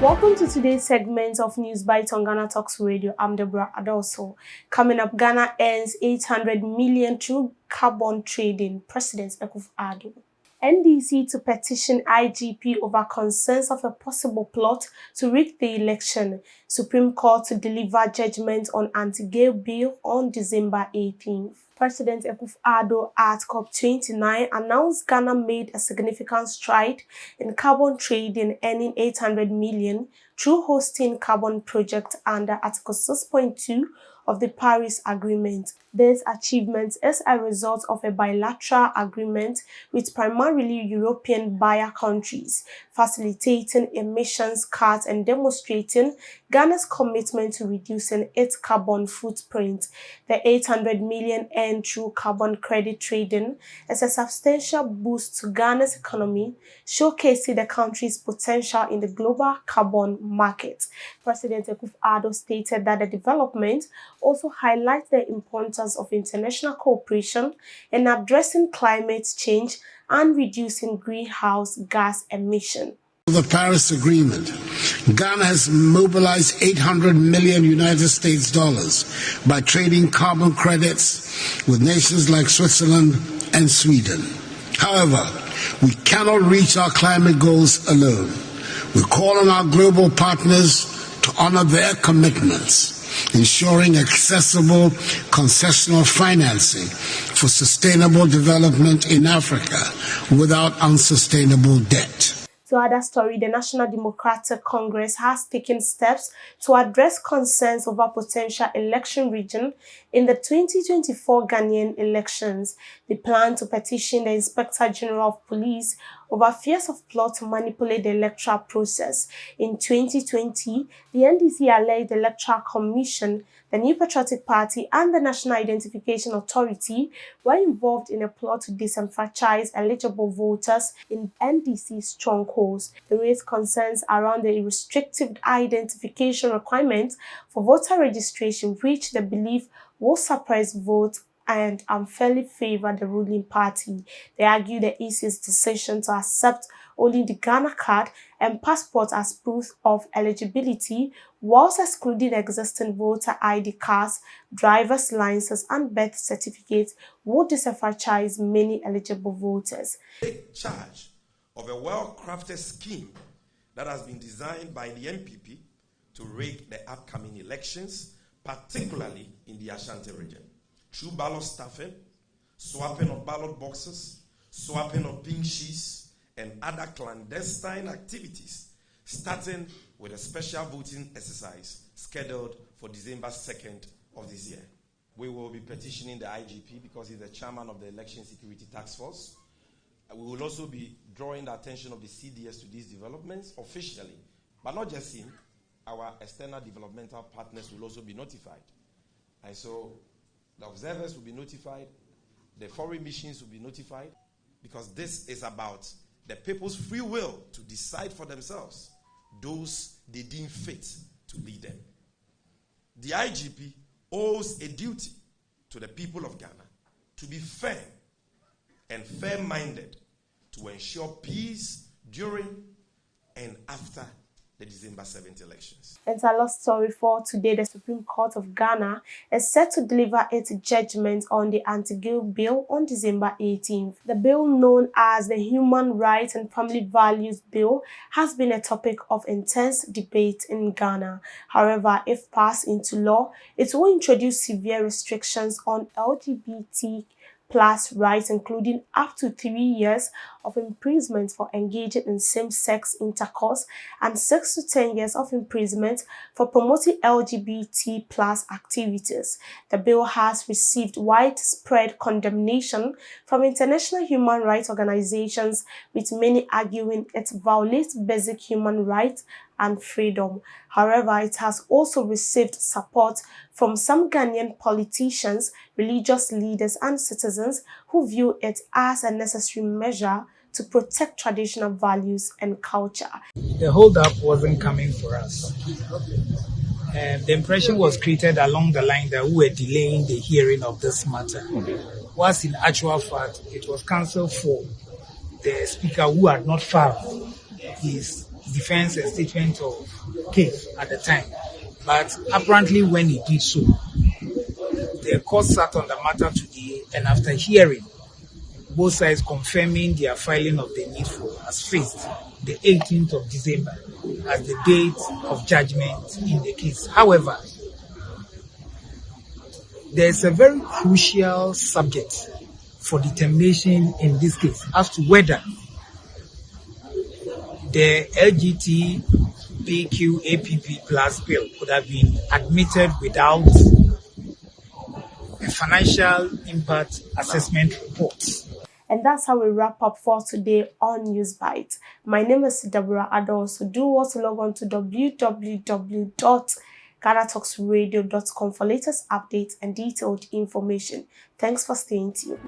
Welcome to today's segment of News Bites on Ghana Talks Radio. I'm Deborah Adolso. Coming up, Ghana earns 800 million through carbon trading. President Akufo Addo. NDC to petition IGP over concerns of a possible plot to rig the election. Supreme Court to deliver judgment on anti-gay bill on December 18th. President Akufo Addo at COP29 announced Ghana made a significant stride in carbon trading, earning 800 million through hosting carbon project under Article 6.2 of the Paris Agreement. This achievement is a result of a bilateral agreement with primarily European buyer countries, facilitating emissions cuts and demonstrating Ghana's commitment to reducing its carbon footprint. The 800 million earned through carbon credit trading is a substantial boost to Ghana's economy, showcasing the country's potential in the global carbon market. President Akufo Addo stated that the development also highlights the importance of international cooperation in addressing climate change and reducing greenhouse gas emissions. The Paris Agreement, Ghana has mobilized 800 million United States dollars by trading carbon credits with nations like Switzerland and Sweden. However, we cannot reach our climate goals alone. We call on our global partners to honor their commitments, ensuring accessible concessional financing for sustainable development in Africa without unsustainable debt. To other story, the National Democratic Congress has taken steps to address concerns over potential election rigging in the 2024 Ghanaian elections. They plan to petition the Inspector General of Police over fears of plot to manipulate the electoral process. In 2020, the NDC alleged the Electoral Commission, the New Patriotic Party, and the National Identification Authority were involved in a plot to disenfranchise eligible voters in NDC strongholds. They raised concerns around the restrictive identification requirements for voter registration, which they believe will suppress votes and unfairly favor the ruling party. They argue the EC's decision to accept only the Ghana card and passport as proof of eligibility, whilst excluding existing voter ID cards, driver's licenses, and birth certificates, would disenfranchise many eligible voters. Take charge of a well-crafted scheme that has been designed by the MPP to rig the upcoming elections, particularly in the Ashanti region. Through ballot stuffing, swapping of ballot boxes, swapping of pink sheets, and other clandestine activities, starting with a special voting exercise scheduled for December 2nd of this year. We will be petitioning the IGP because he's the chairman of the Election Security Task Force. We will also be drawing the attention of the CDS to these developments officially, but not just him. Our external developmental partners will also be notified. And so the observers will be notified, the foreign missions will be notified, because this is about the people's free will to decide for themselves those they deem fit to lead them. The IGP owes a duty to the people of Ghana to be fair and fair-minded to ensure peace during and after the December 7th elections. And our last story for today, the Supreme Court of Ghana is set to deliver its judgment on the anti-gay bill on December 18th. The bill, known as the Human Rights and Family Values Bill, has been a topic of intense debate in Ghana. However, if passed into law, it will introduce severe restrictions on LGBT+ rights, including up to 3 years of imprisonment for engaging in same-sex intercourse and 6 to 10 years of imprisonment for promoting LGBT+ activities. The bill has received widespread condemnation from international human rights organizations, with many arguing it violates basic human rights and freedom. However, it has also received support from some Ghanaian politicians, religious leaders, and citizens who view it as a necessary measure to protect traditional values and culture. The hold-up wasn't coming for us. The impression was created along the line that we were delaying the hearing of this matter. Whilst in actual fact, it was cancelled for the speaker who had not filed his defense a statement of case at the time. But apparently when he did so, the court sat on the matter today, and after hearing both sides confirming their filing of the needful, has fixed the 18th of December as the date of judgment in the case. However, there's a very crucial subject for determination in this case as to whether the LGBTQAPP plus bill could have been admitted without a financial impact assessment report. And that's how we wrap up for today on Newsbite. My name is Deborah Addo. So do also log on to www.GhanaTalksRadio.com for latest updates and detailed information. Thanks for staying tuned.